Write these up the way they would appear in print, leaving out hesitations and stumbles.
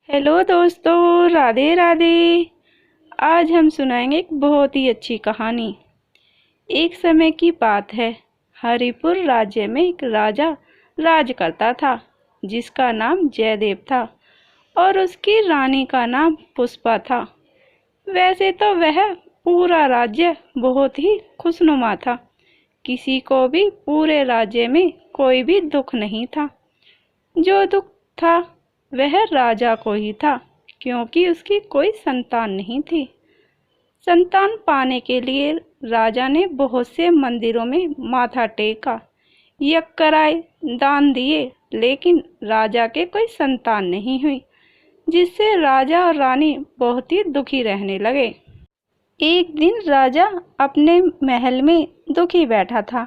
Hello दोस्तों, राधे राधे। आज हम सुनाएंगे एक बहुत ही अच्छी कहानी। एक समय की बात है। हरिपुर राज्य में एक राजा राज करता था, जिसका नाम जयदेव था और उसकी रानी का नाम पुष्पा था। वैसे तो वह पूरा राज्य बहुत ही खुशनुमा था। किसी को भी पूरे राज्य में कोई भी दुख नहीं था। जो दुख था वह राजा को ही था, क्योंकि उसकी कोई संतान नहीं थी। संतान पाने के लिए राजा ने बहुत से मंदिरों में माथा टेका, यज्ञ कराए, दान दिए, लेकिन राजा के कोई संतान नहीं हुई, जिससे राजा और रानी बहुत ही दुखी रहने लगे। एक दिन राजा अपने महल में दुखी बैठा था।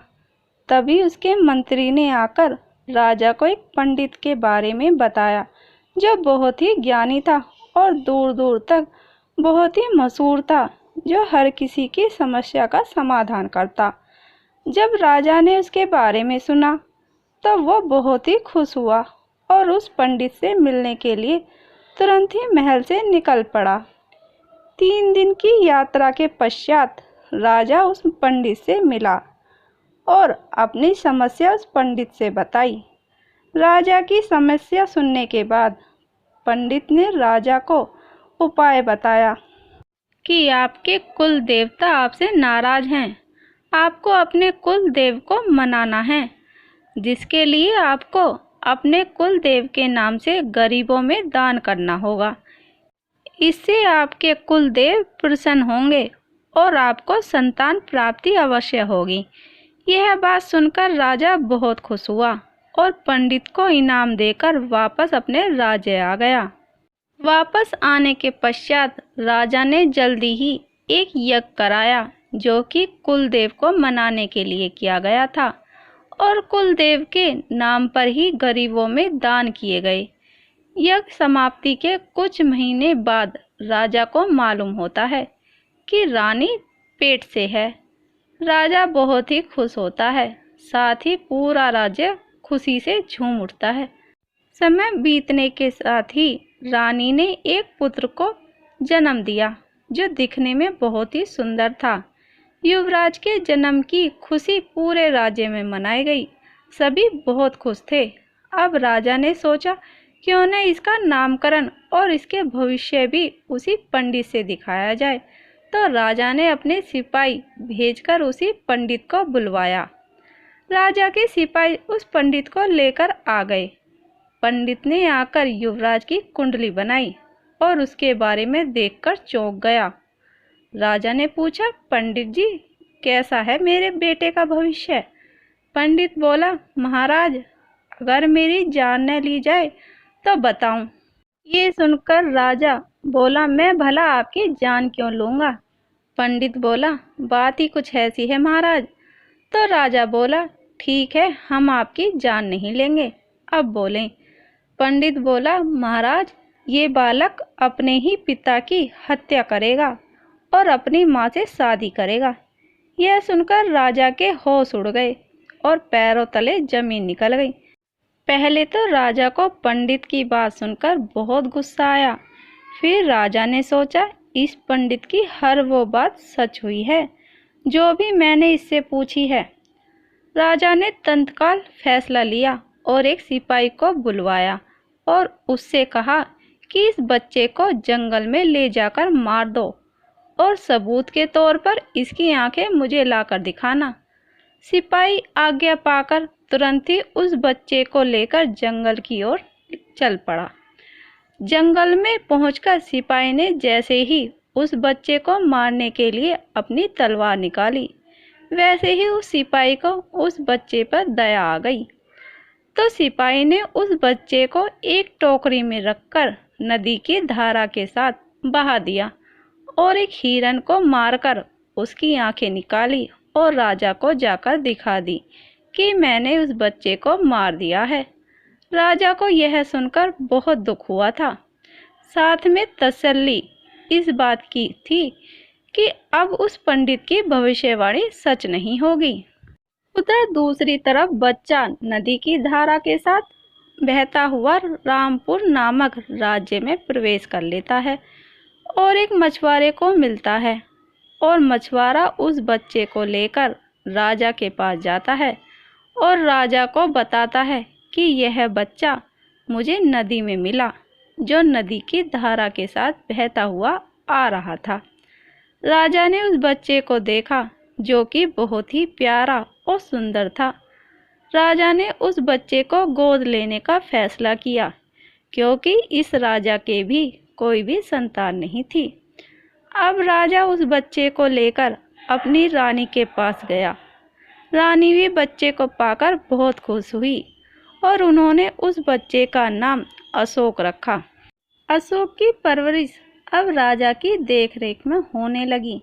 तभी उसके मंत्री ने आकर राजा को एक पंडित के बारे में बताया, जो बहुत ही ज्ञानी था और दूर दूर तक बहुत ही मशहूर था, जो हर किसी की समस्या का समाधान करता। जब राजा ने उसके बारे में सुना तो वो बहुत ही खुश हुआ और उस पंडित से मिलने के लिए तुरंत ही महल से निकल पड़ा। 3 दिन की यात्रा के पश्चात राजा उस पंडित से मिला और अपनी समस्या उस पंडित से बताई। राजा की समस्या सुनने के बाद पंडित ने राजा को उपाय बताया कि आपके कुल देवता आपसे नाराज हैं। आपको अपने कुल देव को मनाना है, जिसके लिए आपको अपने कुल देव के नाम से गरीबों में दान करना होगा। इससे आपके कुल देव प्रसन्न होंगे और आपको संतान प्राप्ति अवश्य होगी। यह बात सुनकर राजा बहुत खुश हुआ और पंडित को इनाम देकर वापस अपने राज्य आ गया। वापस आने के पश्चात राजा ने जल्दी ही एक यज्ञ कराया, जो कि कुलदेव को मनाने के लिए किया गया था, और कुलदेव के नाम पर ही गरीबों में दान किए गए। यज्ञ समाप्ति के कुछ महीने बाद राजा को मालूम होता है कि रानी पेट से है। राजा बहुत ही खुश होता है, साथ ही पूरा राज्य खुशी से झूम उठता है। समय बीतने के साथ ही रानी ने एक पुत्र को जन्म दिया, जो दिखने में बहुत ही सुंदर था। युवराज के जन्म की खुशी पूरे राज्य में मनाई गई। सभी बहुत खुश थे। अब राजा ने सोचा, क्यों न इसका नामकरण और इसके भविष्य भी उसी पंडित से दिखाया जाए। तो राजा ने अपने सिपाही भेजकर उसी पंडित को बुलवाया। राजा के सिपाही उस पंडित को लेकर आ गए। पंडित ने आकर युवराज की कुंडली बनाई और उसके बारे में देखकर चौंक गया। राजा ने पूछा, पंडित जी, कैसा है मेरे बेटे का भविष्य? पंडित बोला, महाराज, अगर मेरी जान न ली जाए तो बताऊं। ये सुनकर राजा बोला, मैं भला आपकी जान क्यों लूंगा? पंडित बोला, बात ही कुछ ऐसी है महाराज। तो राजा बोला, ठीक है, हम आपकी जान नहीं लेंगे, अब बोलें। पंडित बोला, महाराज, ये बालक अपने ही पिता की हत्या करेगा और अपनी माँ से शादी करेगा। यह सुनकर राजा के होश उड़ गए और पैरों तले जमीन निकल गई। पहले तो राजा को पंडित की बात सुनकर बहुत गुस्सा आया। फिर राजा ने सोचा, इस पंडित की हर वो बात सच हुई है जो भी मैंने इससे पूछी है। राजा ने तत्काल फैसला लिया और एक सिपाही को बुलवाया और उससे कहा कि इस बच्चे को जंगल में ले जाकर मार दो और सबूत के तौर पर इसकी आंखें मुझे लाकर दिखाना। सिपाही आज्ञा पाकर तुरंत ही उस बच्चे को लेकर जंगल की ओर चल पड़ा। जंगल में पहुंचकर सिपाही ने जैसे ही उस बच्चे को मारने के लिए अपनी तलवार निकाली, वैसे ही उस सिपाही को उस बच्चे पर दया आ गई। तो सिपाही ने उस बच्चे को एक टोकरी में रखकर नदी की धारा के साथ बहा दिया और एक हिरन को मारकर उसकी आंखें निकाली और राजा को जाकर दिखा दी कि मैंने उस बच्चे को मार दिया है। राजा को यह सुनकर बहुत दुख हुआ था। साथ में तसल्ली इस बात की थी कि अब उस पंडित की भविष्यवाणी सच नहीं होगी। उधर दूसरी तरफ बच्चा नदी की धारा के साथ बहता हुआ रामपुर नामक राज्य में प्रवेश कर लेता है और एक मछुआरे को मिलता है और मछुआरा उस बच्चे को लेकर राजा के पास जाता है और राजा को बताता है कि यह बच्चा मुझे नदी में मिला, जो नदी की धारा के साथ बहता हुआ आ रहा था। राजा ने उस बच्चे को देखा जो कि बहुत ही प्यारा और सुंदर था। राजा ने उस बच्चे को गोद लेने का फैसला किया क्योंकि इस राजा के भी कोई भी संतान नहीं थी। अब राजा उस बच्चे को लेकर अपनी रानी के पास गया। रानी भी बच्चे को पाकर बहुत खुश हुई और उन्होंने उस बच्चे का नाम अशोक रखा। अशोक की परवरिश अब राजा की देखरेख में होने लगी।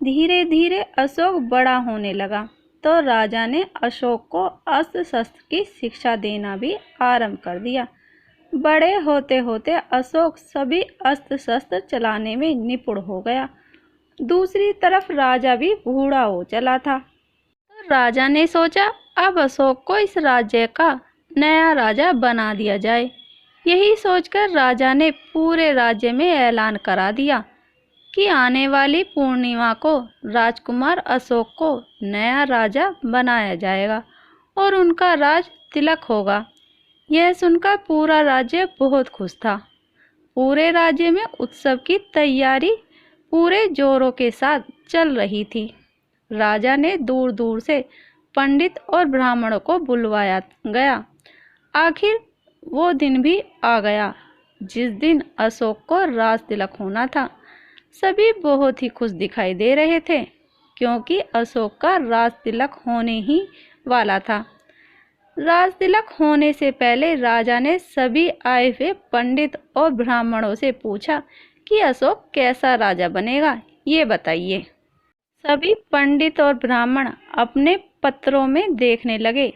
धीरे धीरे अशोक बड़ा होने लगा तो राजा ने अशोक को अस्त्र शस्त्र की शिक्षा देना भी आरंभ कर दिया। बड़े होते होते अशोक सभी अस्त्र शस्त्र चलाने में निपुण हो गया। दूसरी तरफ राजा भी बूढ़ा हो चला था तो राजा ने सोचा अब अशोक को इस राज्य का नया राजा बना दिया जाए। यही सोचकर राजा ने पूरे राज्य में ऐलान करा दिया कि आने वाली पूर्णिमा को राजकुमार अशोक को नया राजा बनाया जाएगा और उनका राज तिलक होगा। यह सुनकर पूरा राज्य बहुत खुश था। पूरे राज्य में उत्सव की तैयारी पूरे जोरों के साथ चल रही थी। राजा ने दूर दूर से पंडित और ब्राह्मणों को बुलवाया गया। आखिर वो दिन भी आ गया जिस दिन अशोक को राज तिलक होना था। सभी बहुत ही खुश दिखाई दे रहे थे क्योंकि अशोक का राज तिलक होने ही वाला था। राज तिलक होने से पहले राजा ने सभी आए हुए पंडित और ब्राह्मणों से पूछा कि अशोक कैसा राजा बनेगा, ये बताइए। सभी पंडित और ब्राह्मण अपने पत्रों में देखने लगे।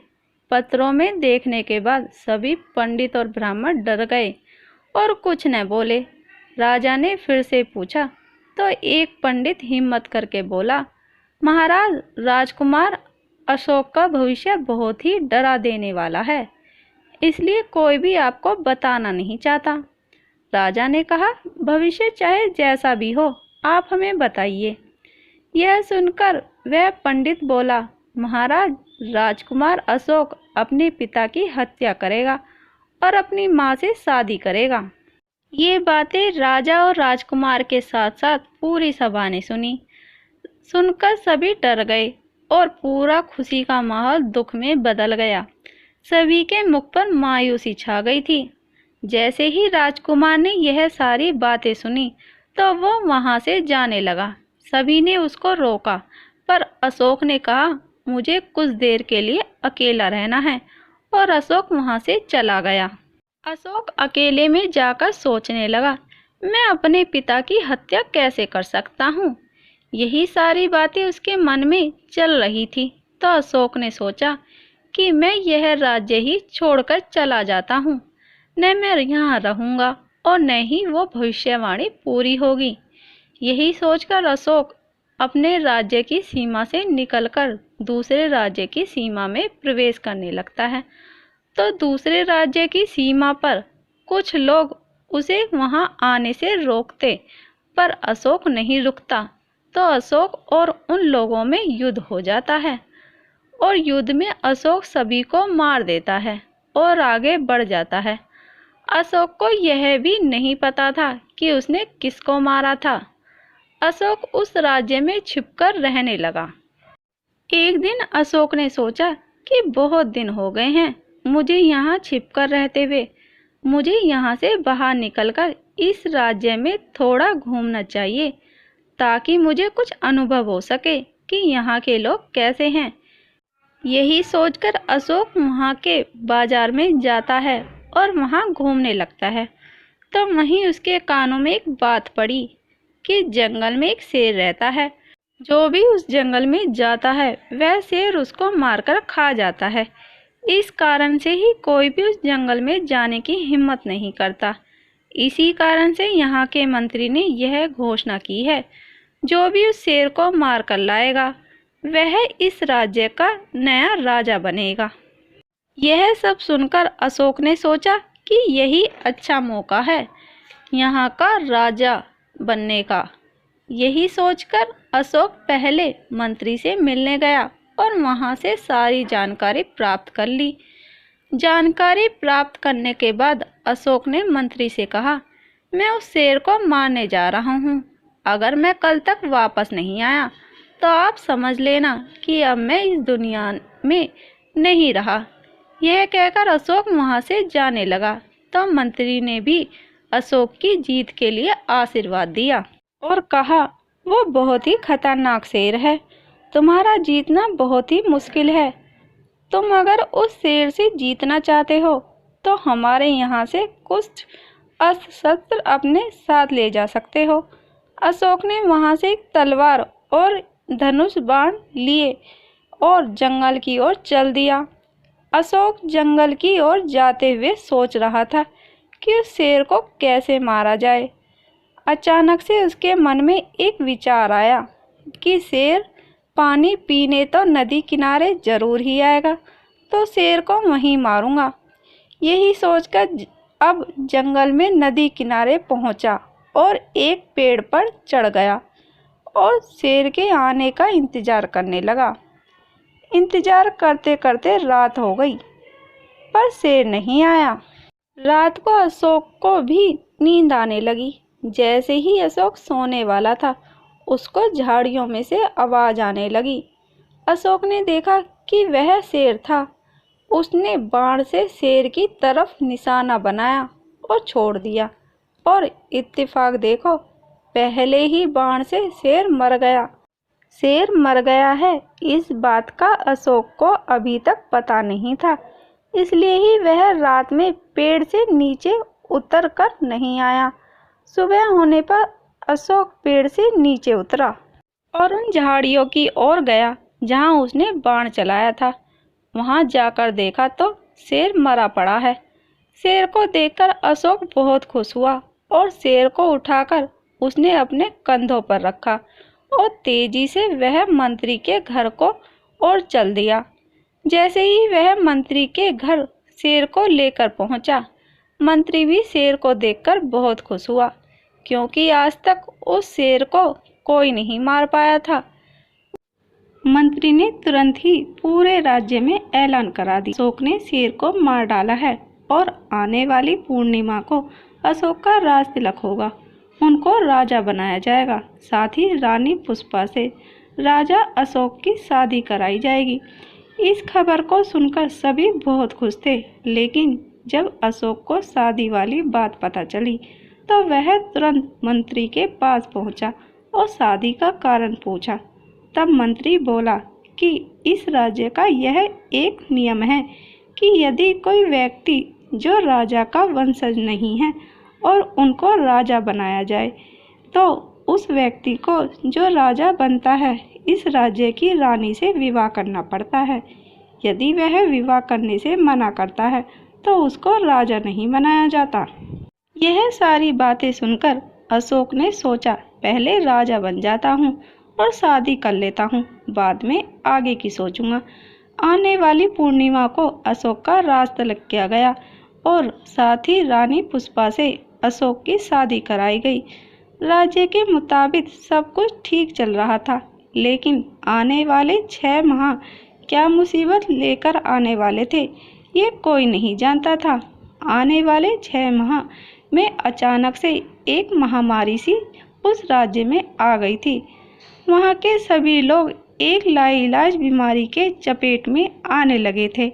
पत्रों में देखने के बाद सभी पंडित और ब्राह्मण डर गए और कुछ न बोले। राजा ने फिर से पूछा तो एक पंडित हिम्मत करके बोला, महाराज, राजकुमार अशोक का भविष्य बहुत ही डरा देने वाला है, इसलिए कोई भी आपको बताना नहीं चाहता। राजा ने कहा, भविष्य चाहे जैसा भी हो, आप हमें बताइए। यह सुनकर वह पंडित बोला, महाराज, राजकुमार अशोक अपने पिता की हत्या करेगा और अपनी माँ से शादी करेगा। ये बातें राजा और राजकुमार के साथ साथ पूरी सभा ने सुनी। सुनकर सभी डर गए और पूरा खुशी का माहौल दुख में बदल गया। सभी के मुख पर मायूसी छा गई थी। जैसे ही राजकुमार ने यह सारी बातें सुनी तो वो वहां से जाने लगा। सभी ने उसको रोका पर अशोक ने कहा, मुझे कुछ देर के लिए अकेला रहना है, और अशोक वहां से चला गया। अशोक अकेले में जाकर सोचने लगा, मैं अपने पिता की हत्या कैसे कर सकता हूँ। यही सारी बातें उसके मन में चल रही थी तो अशोक ने सोचा कि मैं यह राज्य ही छोड़कर चला जाता हूँ। न मैं यहाँ रहूँगा और न ही वो भविष्यवाणी पूरी होगी। यही सोचकर अशोक अपने राज्य की सीमा से निकलकर दूसरे राज्य की सीमा में प्रवेश करने लगता है। तो दूसरे राज्य की सीमा पर कुछ लोग उसे वहां आने से रोकते, पर अशोक नहीं रुकता। तो अशोक और उन लोगों में युद्ध हो जाता है और युद्ध में अशोक सभी को मार देता है और आगे बढ़ जाता है। अशोक को यह भी नहीं पता था कि उसने किसको मारा था। अशोक उस राज्य में छिपकर रहने लगा। एक दिन अशोक ने सोचा कि बहुत दिन हो गए हैं मुझे यहाँ छिपकर रहते हुए। मुझे यहाँ से बाहर निकलकर इस राज्य में थोड़ा घूमना चाहिए ताकि मुझे कुछ अनुभव हो सके कि यहाँ के लोग कैसे हैं। यही सोचकर अशोक वहाँ के बाजार में जाता है और वहाँ घूमने लगता है। तो वहीं उसके कानों में एक बात पड़ी कि जंगल में एक शेर रहता है। जो भी उस जंगल में जाता है वह शेर उसको मारकर खा जाता है। इस कारण से ही कोई भी उस जंगल में जाने की हिम्मत नहीं करता। इसी कारण से यहाँ के मंत्री ने यह घोषणा की है, जो भी उस शेर को मार कर लाएगा वह इस राज्य का नया राजा बनेगा। यह सब सुनकर अशोक ने सोचा कि यही अच्छा मौका है यहाँ का राजा बनने का। यही सोचकर अशोक पहले मंत्री से मिलने गया और वहां से सारी जानकारी प्राप्त कर ली। जानकारी प्राप्त करने के बाद अशोक ने मंत्री से कहा, मैं उस शेर को मारने जा रहा हूँ। अगर मैं कल तक वापस नहीं आया तो आप समझ लेना कि अब मैं इस दुनिया में नहीं रहा। यह कहकर अशोक वहां से जाने लगा। तो मंत्री ने भी अशोक की जीत के लिए आशीर्वाद दिया और कहा, वो बहुत ही खतरनाक शेर है, तुम्हारा जीतना बहुत ही मुश्किल है। तुम अगर उस शेर से जीतना चाहते हो तो हमारे यहाँ से कुछ अस्त्र शस्त्र अपने साथ ले जा सकते हो। अशोक ने वहां से एक तलवार और धनुष बाण लिए और जंगल की ओर चल दिया। अशोक जंगल की ओर जाते हुए सोच रहा था कि उस शेर को कैसे मारा जाए। अचानक से उसके मन में एक विचार आया कि शेर पानी पीने तो नदी किनारे जरूर ही आएगा, तो शेर को वहीं मारूंगा। यही सोचकर अब जंगल में नदी किनारे पहुंचा और एक पेड़ पर चढ़ गया और शेर के आने का इंतजार करने लगा। इंतजार करते करते रात हो गई पर शेर नहीं आया। रात को अशोक को भी नींद आने लगी। जैसे ही अशोक सोने वाला था उसको झाड़ियों में से आवाज आने लगी। अशोक ने देखा कि वह शेर था। उसने बाण से शेर की तरफ निशाना बनाया और छोड़ दिया और इत्तेफाक देखो, पहले ही बाण से शेर मर गया। शेर मर गया है इस बात का अशोक को अभी तक पता नहीं था, इसलिए ही वह रात में पेड़ से नीचे उतर कर नहीं आया। सुबह होने पर अशोक पेड़ से नीचे उतरा और उन झाड़ियों की ओर गया जहां उसने बाण चलाया था। वहां जाकर देखा तो शेर मरा पड़ा है। शेर को देखकर अशोक बहुत खुश हुआ और शेर को उठाकर उसने अपने कंधों पर रखा और तेजी से वह मंत्री के घर को ओर चल दिया। जैसे ही वह मंत्री के घर शेर को लेकर पहुंचा, मंत्री भी शेर को देखकर बहुत खुश हुआ, क्योंकि आज तक उस शेर को कोई नहीं मार पाया था। मंत्री ने तुरंत ही पूरे राज्य में ऐलान करा दिया, अशोक ने शेर को मार डाला है और आने वाली पूर्णिमा को अशोक का राज तिलक होगा। उनको राजा बनाया जाएगा। साथ ही रानी पुष्पा से राजा अशोक की शादी कराई जाएगी। इस खबर को सुनकर सभी बहुत खुश थे, लेकिन जब अशोक को शादी वाली बात पता चली तो वह तुरंत मंत्री के पास पहुंचा और शादी का कारण पूछा। तब मंत्री बोला कि इस राज्य का यह एक नियम है कि यदि कोई व्यक्ति जो राजा का वंशज नहीं है और उनको राजा बनाया जाए तो उस व्यक्ति को जो राजा बनता है इस राज्य की रानी से विवाह करना पड़ता है। यदि वह विवाह करने से मना करता है तो उसको राजा नहीं बनाया जाता। यह सारी बातें सुनकर अशोक ने सोचा, पहले राजा बन जाता हूँ और शादी कर लेता हूँ, बाद में आगे की सोचूंगा। आने वाली पूर्णिमा को अशोक का राज तिलक किया गया और साथ ही रानी पुष्पा से अशोक की शादी कराई गई। राज्य के मुताबिक सब कुछ ठीक चल रहा था, लेकिन आने वाले 6 माह क्या मुसीबत लेकर आने वाले थे ये कोई नहीं जानता था। आने वाले 6 माह में अचानक से एक महामारी सी उस राज्य में आ गई थी। वहाँ के सभी लोग एक लाइलाज बीमारी के चपेट में आने लगे थे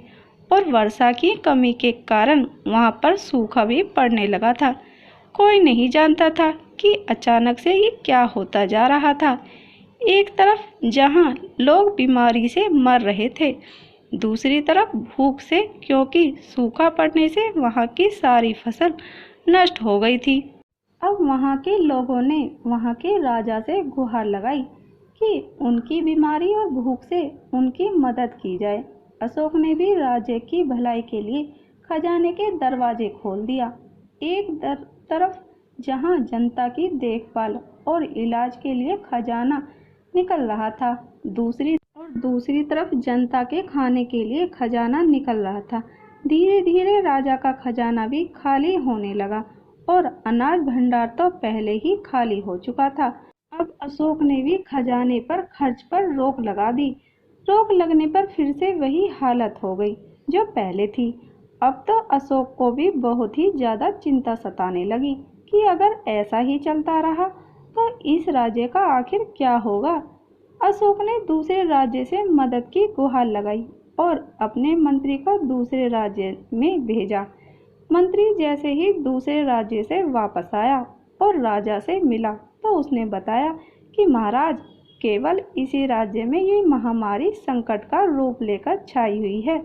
और वर्षा की कमी के कारण वहाँ पर सूखा भी पड़ने लगा था। कोई नहीं जानता था कि अचानक से ये क्या होता जा रहा था। एक तरफ जहाँ लोग बीमारी से मर रहे थे, दूसरी तरफ भूख से, क्योंकि सूखा पड़ने से वहाँ की सारी फसल नष्ट हो गई थी। अब वहाँ के लोगों ने वहाँ के राजा से गुहार लगाई कि उनकी बीमारी और भूख से उनकी मदद की जाए। अशोक ने भी राज्य की भलाई के लिए खजाने के दरवाजे खोल दिया। एक तरफ जहां जनता की देखभाल और इलाज के लिए खजाना निकल रहा था, दूसरी और दूसरी तरफ जनता के खाने के लिए खजाना निकल रहा था। धीरे धीरे राजा का खजाना भी खाली होने लगा और अनाज भंडार तो पहले ही खाली हो चुका था। अब अशोक ने भी खजाने पर खर्च पर रोक लगा दी। रोक लगने पर फिर से वही हालत हो गई जो पहले थी। अब तो अशोक को भी बहुत ही ज्यादा चिंता सताने लगी कि अगर ऐसा ही चलता रहा तो इस राज्य का आखिर क्या होगा। अशोक ने दूसरे राज्य से मदद की गुहार लगाई और अपने मंत्री को दूसरे राज्य में भेजा। मंत्री जैसे ही दूसरे राज्य से वापस आया और राजा से मिला तो उसने बताया कि महाराज, केवल इसी राज्य में ये महामारी संकट का रूप लेकर छाई हुई है।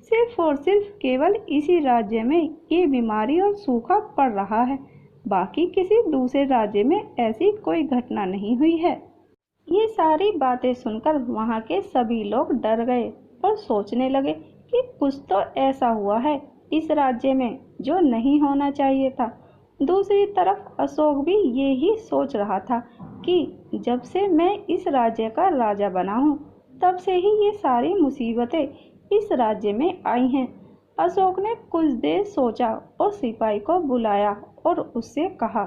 सिर्फ और सिर्फ केवल इसी राज्य में ये बीमारी और सूखा पड़ रहा है। बाकी किसी दूसरे राज्य में ऐसी कोई घटना नहीं हुई है। ये सारी बातें सुनकर वहाँ के सभी लोग डर गए और सोचने लगे कि कुछ तो ऐसा हुआ है इस राज्य में जो नहीं होना चाहिए था। दूसरी तरफ अशोक भी ये ही सोच रहा था कि जब से मैं इस राज्य का राजा बना हूँ तब से ही ये सारी मुसीबतें इस राज्य में आई हैं। अशोक ने कुछ देर सोचा और सिपाही को बुलाया और उससे कहा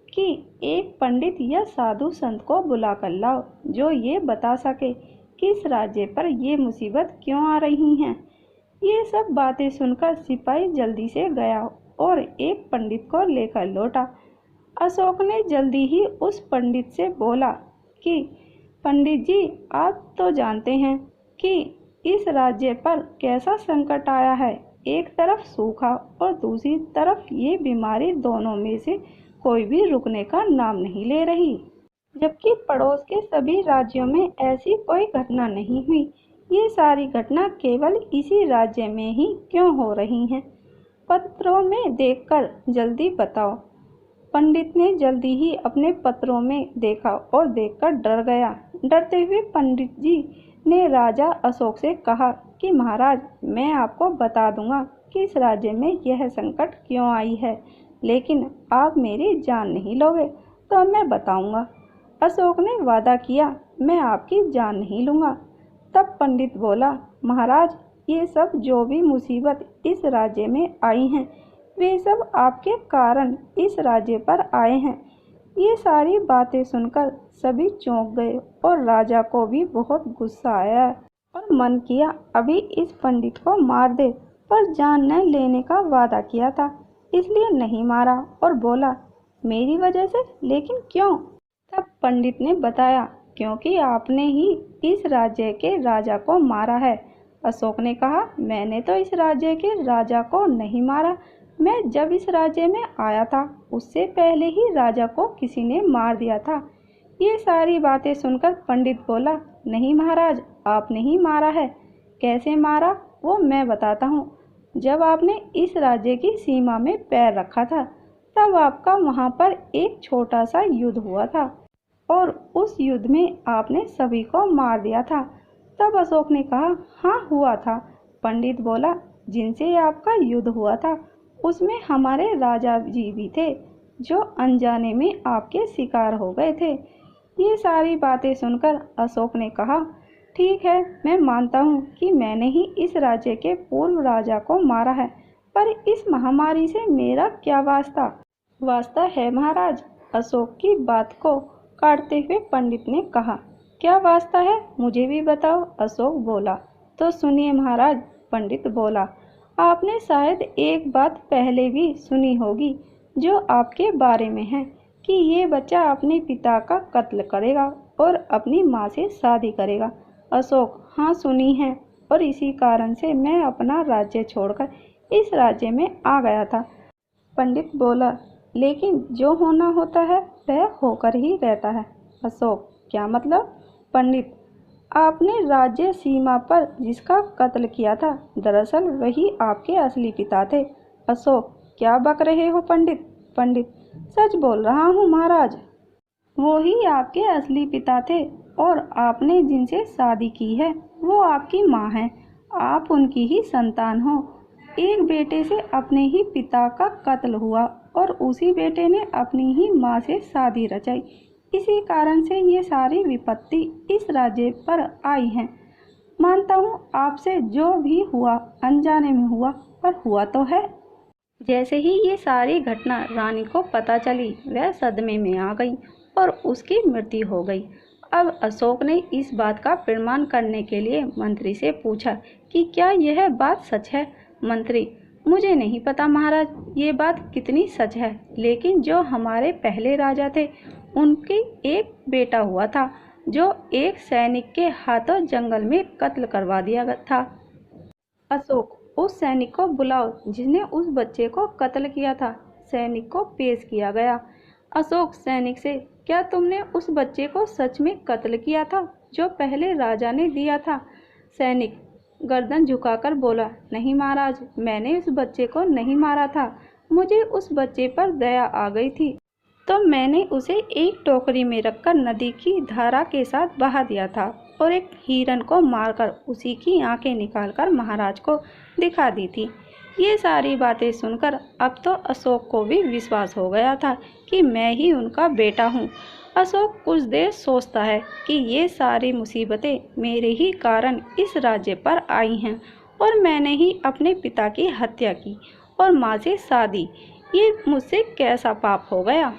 कि एक पंडित या साधु संत को बुलाकर लाओ जो ये बता सके कि इस राज्य पर ये मुसीबत क्यों आ रही हैं। ये सब बातें सुनकर सिपाही जल्दी से गया और एक पंडित को लेकर लौटा। अशोक ने जल्दी ही उस पंडित से बोला कि पंडित जी, आप तो जानते हैं कि इस राज्य पर कैसा संकट आया है। एक तरफ सूखा और दूसरी तरफ ये बीमारी, दोनों में से कोई भी रुकने का नाम नहीं ले रही, जबकि पड़ोस के सभी राज्यों में ऐसी कोई घटना नहीं हुई। ये सारी घटना केवल इसी राज्य में ही क्यों हो रही हैं? पत्रों में देखकर जल्दी बताओ। पंडित ने जल्दी ही अपने पत्रों में देखा और देखकर डर गया। डरते हुए पंडित जी ने राजा अशोक से कहा कि महाराज, मैं आपको बता दूंगा कि इस राज्य में यह संकट क्यों आई है, लेकिन आप मेरी जान नहीं लोगे तो मैं बताऊंगा। अशोक ने वादा किया, मैं आपकी जान नहीं लूंगा। तब पंडित बोला, महाराज, ये सब जो भी मुसीबत इस राज्य में आई हैं वे सब आपके कारण इस राज्य पर आए हैं। ये सारी बातें सुनकर सभी चौंक गए और राजा को भी बहुत गुस्सा आया और मन किया अभी इस पंडित को मार दे, पर जान न लेने का वादा किया था इसलिए नहीं मारा और बोला, मेरी वजह से? लेकिन क्यों? तब पंडित ने बताया, क्योंकि आपने ही इस राज्य के राजा को मारा है। अशोक ने कहा, मैंने तो इस राज्य के राजा को नहीं मारा। मैं जब इस राज्य में आया था उससे पहले ही राजा को किसी ने मार दिया था। ये सारी बातें सुनकर पंडित बोला, नहीं महाराज, आपने ही मारा है। कैसे मारा वो मैं बताता हूँ। जब आपने इस राज्य की सीमा में पैर रखा था तब आपका वहाँ पर एक छोटा सा युद्ध हुआ था और उस युद्ध में आपने सभी को मार दिया था। तब अशोक ने कहा, हाँ हुआ था। पंडित बोला, जिनसे आपका युद्ध हुआ था उसमें हमारे राजा जी भी थे जो अनजाने में आपके शिकार हो गए थे। ये सारी बातें सुनकर अशोक ने कहा, ठीक है, मैं मानता हूँ कि मैंने ही इस राज्य के पूर्व राजा को मारा है, पर इस महामारी से मेरा क्या वास्ता? वास्ता है महाराज। अशोक की बात को काटते हुए पंडित ने कहा, क्या वास्ता है, मुझे भी बताओ। अशोक बोला, तो सुनिए महाराज। पंडित बोला, आपने शायद एक बात पहले भी सुनी होगी जो आपके बारे में है कि ये बच्चा अपने पिता का कत्ल करेगा और अपनी माँ से शादी करेगा। अशोक, हाँ सुनी है, और इसी कारण से मैं अपना राज्य छोड़कर इस राज्य में आ गया था। पंडित बोला, लेकिन जो होना होता है वह होकर ही रहता है। अशोक, क्या मतलब? पंडित, आपने राज्य सीमा पर जिसका कत्ल किया था दरअसल वही आपके असली पिता थे। अशोक, क्या बक रहे हो पंडित? पंडित, सच बोल रहा हूँ महाराज, वो ही आपके असली पिता थे और आपने जिनसे शादी की है वो आपकी माँ है। आप उनकी ही संतान हो। एक बेटे से अपने ही पिता का कत्ल हुआ और उसी बेटे ने अपनी ही माँ से शादी रचाई। इसी कारण से ये सारी विपत्ति इस राज्य पर आई है। मानता हूँ आपसे जो भी हुआ अनजाने में हुआ, पर हुआ तो है। जैसे ही ये सारी घटना रानी को पता चली, वह सदमे में आ गई और उसकी मृत्यु हो गई। अब अशोक ने इस बात का प्रमाण करने के लिए मंत्री से पूछा कि क्या यह बात सच है। मंत्री: मुझे नहीं पता महाराज, ये बात कितनी सच है, लेकिन जो हमारे पहले राजा थे उनके एक बेटा हुआ था जो एक सैनिक के हाथों जंगल में कत्ल करवा दिया था। अशोक: उस सैनिक को बुलाओ जिसने उस बच्चे को कत्ल किया था। सैनिक को पेश किया गया। अशोक सैनिक से: क्या तुमने उस बच्चे को सच में कत्ल किया था जो पहले राजा ने दिया था? सैनिक गर्दन झुकाकर बोला: नहीं महाराज, मैंने उस बच्चे को नहीं मारा था। मुझे उस बच्चे पर दया आ गई थी तो मैंने उसे एक टोकरी में रखकर नदी की धारा के साथ बहा दिया था और एक हिरन को मारकर उसी की आंखें निकालकर महाराज को दिखा दी थी। ये सारी बातें सुनकर अब तो अशोक को भी विश्वास हो गया था कि मैं ही उनका बेटा हूँ। अशोक कुछ देर सोचता है कि ये सारी मुसीबतें मेरे ही कारण इस राज्य पर आई हैं और मैंने ही अपने पिता की हत्या की और माँ से शादी। ये मुझसे कैसा पाप हो गया।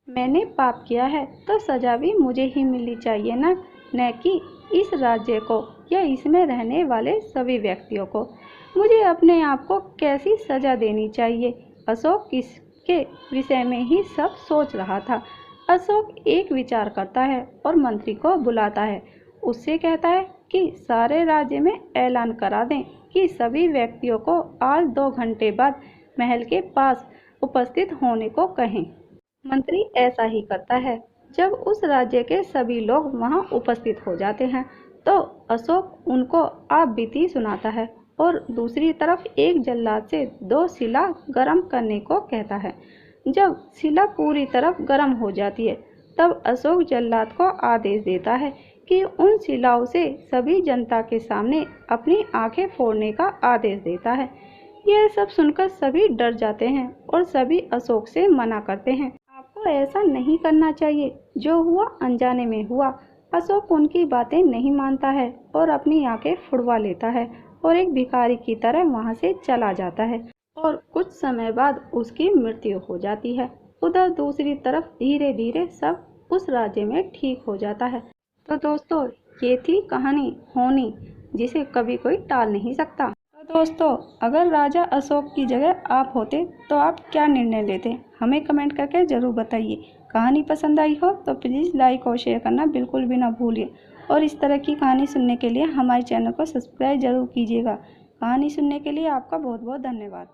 मैंने पाप किया है तो सजा भी मुझे ही मिलनी चाहिए न कि इस राज्य को या इसमें रहने वाले सभी व्यक्तियों को। मुझे अपने आप को कैसी सजा देनी चाहिए। अशोक इसके विषय में ही सब सोच रहा था। अशोक एक विचार करता है और मंत्री को बुलाता है। उससे कहता है कि सारे राज्य में ऐलान करा दें कि सभी व्यक्तियों को आज 2 घंटे बाद महल के पास उपस्थित होने को कहें। मंत्री ऐसा ही करता है। जब उस राज्य के सभी लोग वहां उपस्थित हो जाते हैं तो अशोक उनको आप बीती सुनाता है और दूसरी तरफ एक जल्लाद से 2 शिला गर्म करने को कहता है। जब शिला पूरी तरफ गर्म हो जाती है तब अशोक जल्लाद को आदेश देता है कि उन शिलाओं से सभी जनता के सामने अपनी आंखें फोड़ने का आदेश देता है। यह सब सुनकर सभी डर जाते हैं और सभी अशोक से मना करते हैं। आपको ऐसा नहीं करना चाहिए, जो हुआ अनजाने में हुआ। अशोक उनकी बातें नहीं मानता है और अपनी आंखें फुड़वा लेता है और एक भिखारी की तरह वहां से चला जाता है और कुछ समय बाद उसकी मृत्यु हो जाती है। उधर दूसरी तरफ धीरे धीरे सब उस राज्य में ठीक हो जाता है। तो दोस्तों, ये थी कहानी होनी, जिसे कभी कोई टाल नहीं सकता। तो दोस्तों, अगर राजा अशोक की जगह आप होते तो आप क्या निर्णय लेते, हमें कमेंट करके ज़रूर बताइए। कहानी पसंद आई हो तो प्लीज़ लाइक और शेयर करना बिल्कुल भी ना भूलिए और इस तरह की कहानी सुनने के लिए हमारे चैनल को सब्सक्राइब ज़रूर कीजिएगा। कहानी सुनने के लिए आपका बहुत बहुत धन्यवाद।